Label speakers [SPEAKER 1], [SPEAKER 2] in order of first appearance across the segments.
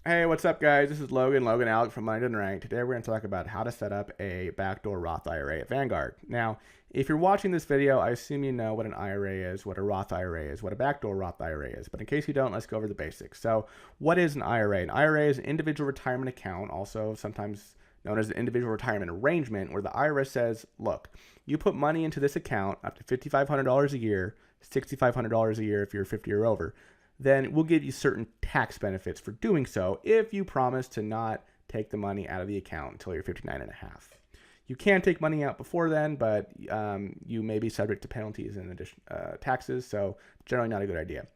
[SPEAKER 1] Hey, what's up, guys? This is Logan Allec from Untitled Chapter. Today we're going to talk about how to set up a backdoor Roth IRA at Vanguard. Now, if you're watching this video, I assume you know what an IRA is, what a Roth IRA is, what a backdoor Roth IRA is. But in case you don't, let's go over the basics. So, what is an IRA? An IRA is an individual retirement account, also sometimes known as an individual retirement arrangement, where the IRS says, look, you put money into this account up to $5,500 a year, $6,500 a year if you're 50 or over, then we'll give you certain tax benefits for doing so if you promise to not take the money out of the account until you're 59 and a half. You can take money out before then, but you may be subject to penalties and taxes, so generally not a good idea.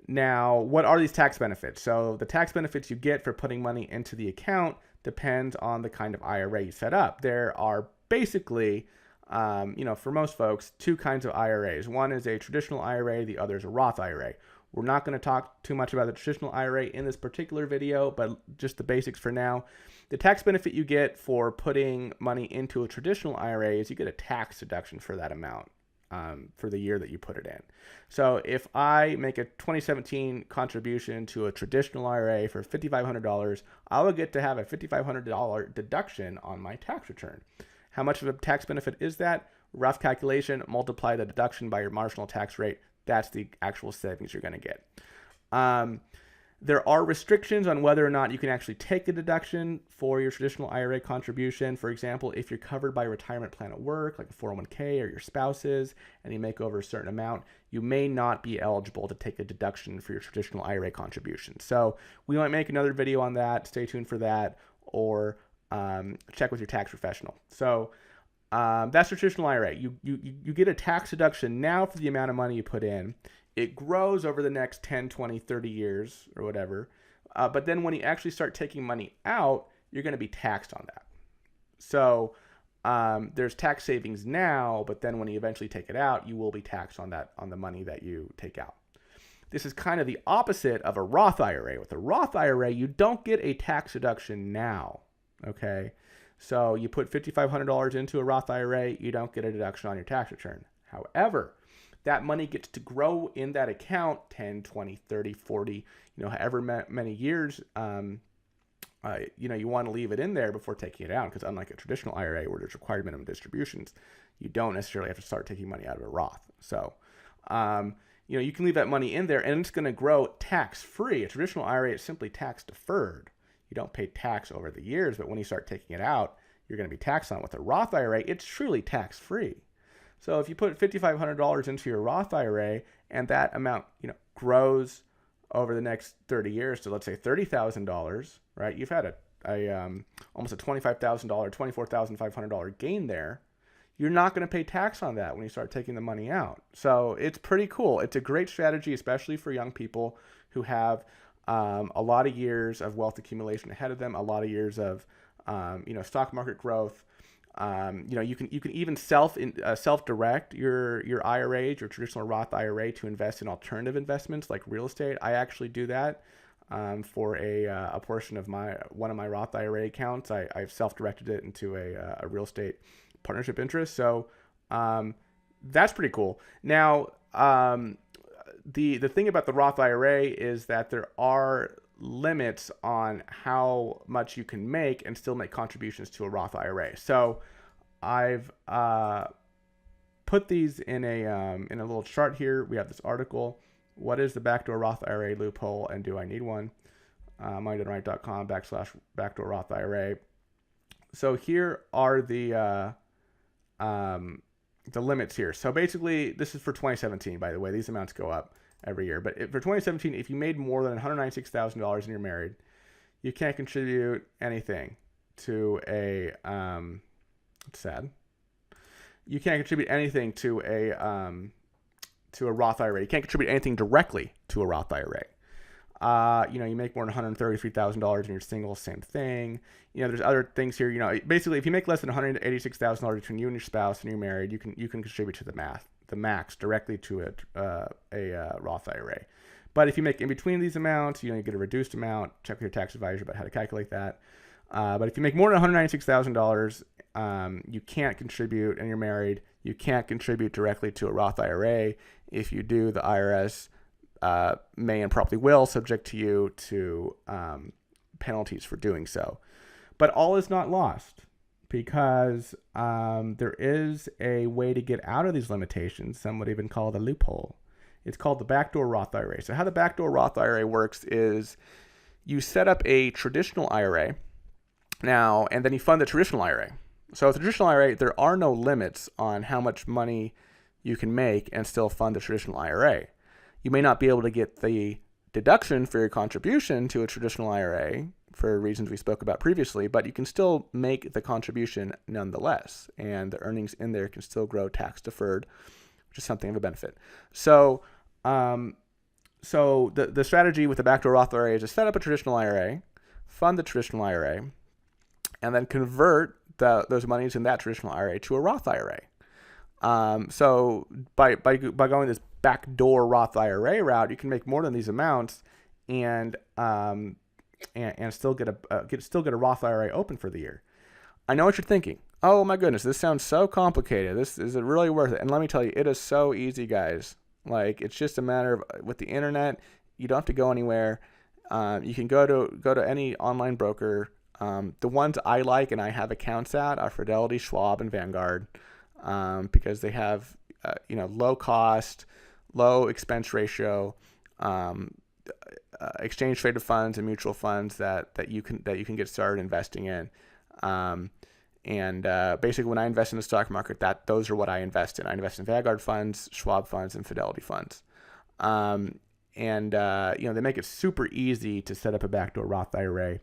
[SPEAKER 1] Now, what are these tax benefits? So the tax benefits you get for putting money into the account depends on the kind of IRA you set up. There are basically for most folks, two kinds of IRAs. One is a traditional IRA, the other is a Roth IRA. We're not going to talk too much about the traditional IRA in this particular video, but just the basics for now. The tax benefit you get for putting money into a traditional IRA is you get a tax deduction for that amount for the year that you put it in. So if I make a 2017 contribution to a traditional IRA for $5,500, I will get to have a $5,500 deduction on my tax return. How much of a tax benefit is that? Rough calculation, multiply the deduction by your marginal tax rate. That's the actual savings you're going to get. There are restrictions on whether or not you can actually take a deduction for your traditional IRA contribution. For example, if you're covered by a retirement plan at work, like a 401k or your spouse's, and you make over a certain amount, you may not be eligible to take a deduction for your traditional IRA contribution. So we might make another video on that. Stay tuned for that, or check with your tax professional. So that's your traditional IRA. You get a tax deduction now for the amount of money you put in. It grows over the next 10, 20, 30 years or whatever. But then when you actually start taking money out, you're going to be taxed on that. So there's tax savings now, but then when you eventually take it out, you will be taxed on that, on the money that you take out. This is kind of the opposite of a Roth IRA. With a Roth IRA, you don't get a tax deduction now. Okay, so you put $5,500 into a Roth IRA, you don't get a deduction on your tax return. However, that money gets to grow in that account 10, 20, 30, 40, however many years, you want to leave it in there before taking it out, because unlike a traditional IRA where there's required minimum distributions, you don't necessarily have to start taking money out of a Roth. So, you can leave that money in there and it's going to grow tax-free. A traditional IRA is simply tax-deferred. You don't pay tax over the years, but when you start taking it out, you're going to be taxed on it. With a Roth IRA, it's truly tax-free. So if you put $5,500 into your Roth IRA and that amount, grows over the next 30 years to, let's say, $30,000, right? You've had almost a $25,000, $24,500 gain there. You're not going to pay tax on that when you start taking the money out. So it's pretty cool. It's a great strategy, especially for young people who have a lot of years of wealth accumulation ahead of them, a lot of years of stock market growth. You can even self-direct your IRA, your traditional Roth IRA, to invest in alternative investments like real estate. I actually do that for a portion of one of my Roth IRA accounts. I've self-directed it into a real estate partnership interest. So that's pretty cool. Now, the thing about the Roth IRA is that there are limits on how much you can make and still make contributions to a Roth IRA. So I've put these in a little chart here. We have this article. What is the backdoor Roth IRA loophole, and do I need one? MyDoneRight.com/backdoor Roth IRA. So here are the limits here. So basically, this is for 2017, by the way. These amounts go up every year. But for 2017, if you made more than $196,000 and you're married, you can't contribute anything to a it's sad. You can't contribute anything to a Roth IRA. You can't contribute anything directly to a Roth IRA. You make more than $133,000 and you're single, same thing. There's other things here. Basically, if you make less than $186,000 between you and your spouse and you're married, you can contribute to the max directly to a Roth IRA. But if you make in between these amounts, you get a reduced amount. Check with your tax advisor about how to calculate that. But if you make more than $196,000, you can't contribute, and you're married, you can't contribute directly to a Roth IRA. If you do, the IRS may and probably will subject you to penalties for doing so. But all is not lost, because there is a way to get out of these limitations. Some would even call it a loophole. It's called the Backdoor Roth IRA. So how the Backdoor Roth IRA works is you set up a traditional IRA now, and then you fund the traditional IRA. So with the traditional IRA, there are no limits on how much money you can make and still fund the traditional IRA. You may not be able to get the deduction for your contribution to a traditional IRA for reasons we spoke about previously, but you can still make the contribution nonetheless, and the earnings in there can still grow tax deferred, which is something of a benefit. So the strategy with the Backdoor Roth IRA is to set up a traditional IRA, fund the traditional IRA, and then convert those monies in that traditional IRA to a Roth IRA. So by going this Backdoor Roth IRA route, you can make more than these amounts and still get a Roth IRA open for the year. I know what you're thinking. Oh my goodness, this sounds so complicated. Is it really worth it? And let me tell you, it is so easy, guys. Like, it's just a matter of, with the internet, you don't have to go anywhere. You can go to any online broker. The ones I like and I have accounts at are Fidelity, Schwab, and Vanguard, because they have low cost, low expense ratio, exchange traded funds and mutual funds that you can get started investing in. Basically, when I invest in the stock market, those are what I invest in. I invest in Vanguard funds, Schwab funds, and Fidelity funds. They make it super easy to set up a backdoor Roth IRA.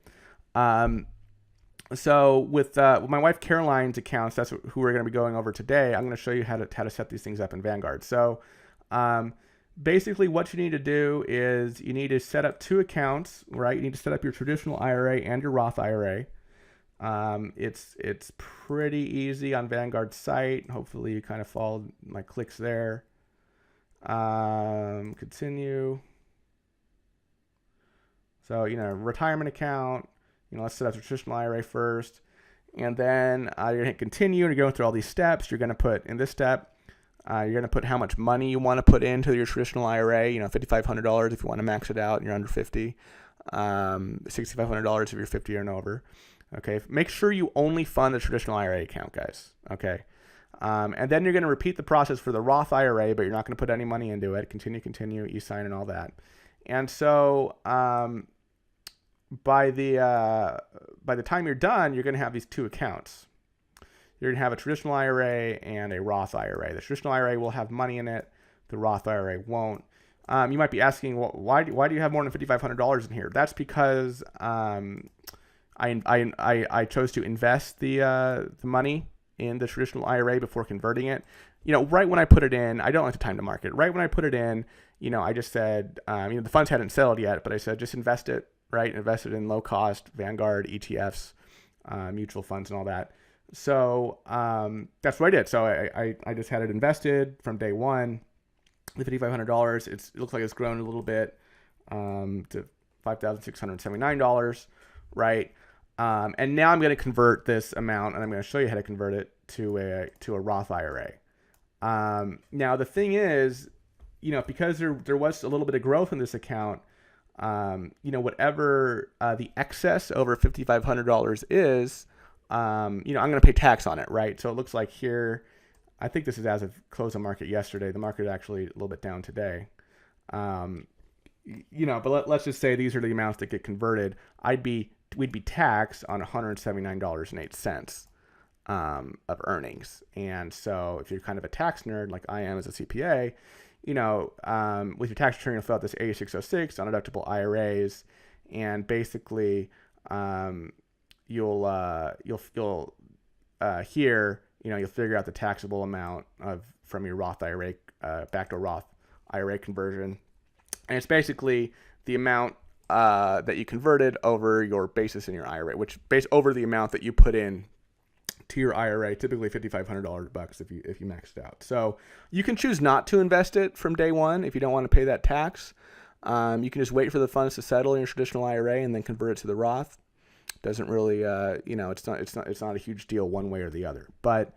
[SPEAKER 1] So with my wife Caroline's accounts, that's who we're going to be going over today. I'm going to show you how to set these things up in Vanguard. So basically what you need to do is you need to set up two accounts, right? You need to set up your traditional IRA and your Roth IRA. It's pretty easy on Vanguard's site. Hopefully you kind of followed my clicks there. Continue. So, retirement account, let's set up the traditional IRA first. And then you're going to continue and you're going through all these steps. You're going to put in this step, you're going to put how much money you want to put into your traditional IRA, $5,500 if you want to max it out and you're under 50, $6,500 if you're 50 and over. Okay. Make sure you only fund the traditional IRA account, guys. Okay. And then you're going to repeat the process for the Roth IRA, but you're not going to put any money into it. Continue, e-sign and all that. And so, by the time you're done, you're going to have these two accounts. You're going to have a traditional IRA and a Roth IRA. The traditional IRA will have money in it. The Roth IRA won't. You might be asking, well, why do you have more than $5,500 in here? That's because I chose to invest the money in the traditional IRA before converting it. Right when I put it in, I don't like to time the market. Right when I put it in, I just said, the funds hadn't settled yet, but I said just invest it. Right, invested in low cost Vanguard ETFs, mutual funds, and all that. So that's what I did. So I just had it invested from day one. The $5,500. It looks like it's grown a little bit to $5,679. Right, and now I'm going to convert this amount, and I'm going to show you how to convert it to a Roth IRA. Now the thing is, because there was a little bit of growth in this account. Whatever the excess over $5,500 is, I'm going to pay tax on it, right? So it looks like here, I think this is as of close of market yesterday. The market is actually a little bit down today. But let's just say these are the amounts that get converted. We'd be taxed on $179.08 of earnings. And so if you're kind of a tax nerd like I am as a CPA, with your tax return, you'll fill out this 8606 undeductible IRAs, and basically, you'll figure out the taxable amount from your Roth IRA, backdoor Roth IRA conversion, and it's basically the amount that you converted over your basis in your IRA, which over the amount that you put in to your IRA, typically $5,500 if you maxed out. So you can choose not to invest it from day one if you don't want to pay that tax. You can just wait for the funds to settle in your traditional IRA and then convert it to the Roth. Doesn't really, it's not a huge deal one way or the other. But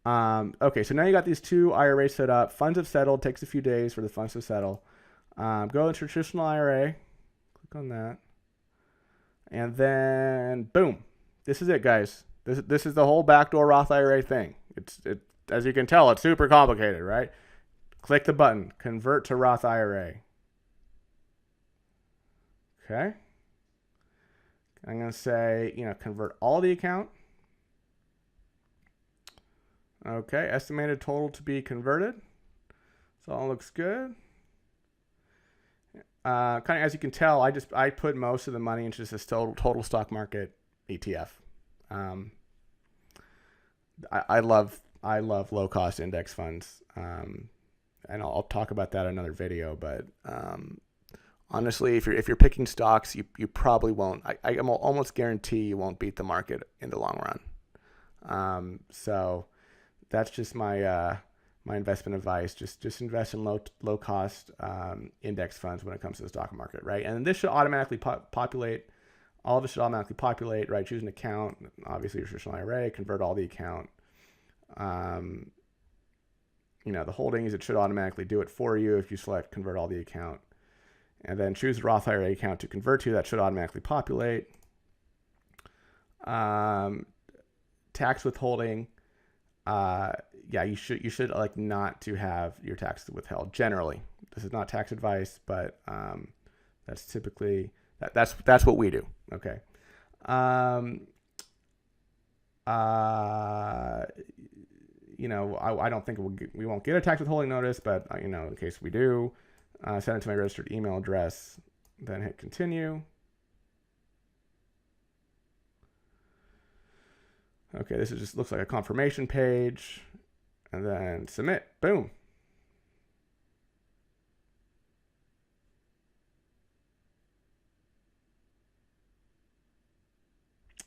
[SPEAKER 1] okay, so now you got these two IRAs set up. Funds have settled. Takes a few days for the funds to settle. Go into traditional IRA. Click on that. And then, boom. This is it, guys. This is the whole backdoor Roth IRA thing. It as you can tell, it's super complicated, right? Click the button, convert to Roth IRA. Okay. I'm going to say, convert all the account. Okay, estimated total to be converted. So all looks good. Kind of as you can tell, I put most of the money into just this total stock market ETF. I love low cost index funds, and I'll talk about that in another video. But honestly, if you're picking stocks, you probably won't. I almost guarantee you won't beat the market in the long run. So that's just my investment advice. Just invest in low cost index funds when it comes to the stock market, right? And this should automatically populate. All of it should automatically populate, right? Choose an account, obviously your traditional IRA, convert all the account. The holdings, it should automatically do it for you if you select convert all the account. And then choose the Roth IRA account to convert to. That should automatically populate. Tax withholding. You should like not to have your taxes withheld. Generally, this is not tax advice, but that's typically that's what we do. Okay. I don't think we won't get a tax withholding notice, but in case we do, send it to my registered email address, then hit continue. Okay, this just looks like a confirmation page, and then submit. Boom.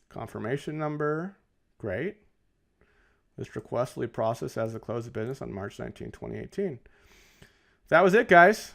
[SPEAKER 1] Confirmation number. Great. This request will be processed as the close of business on March 19, 2018. That was it, guys.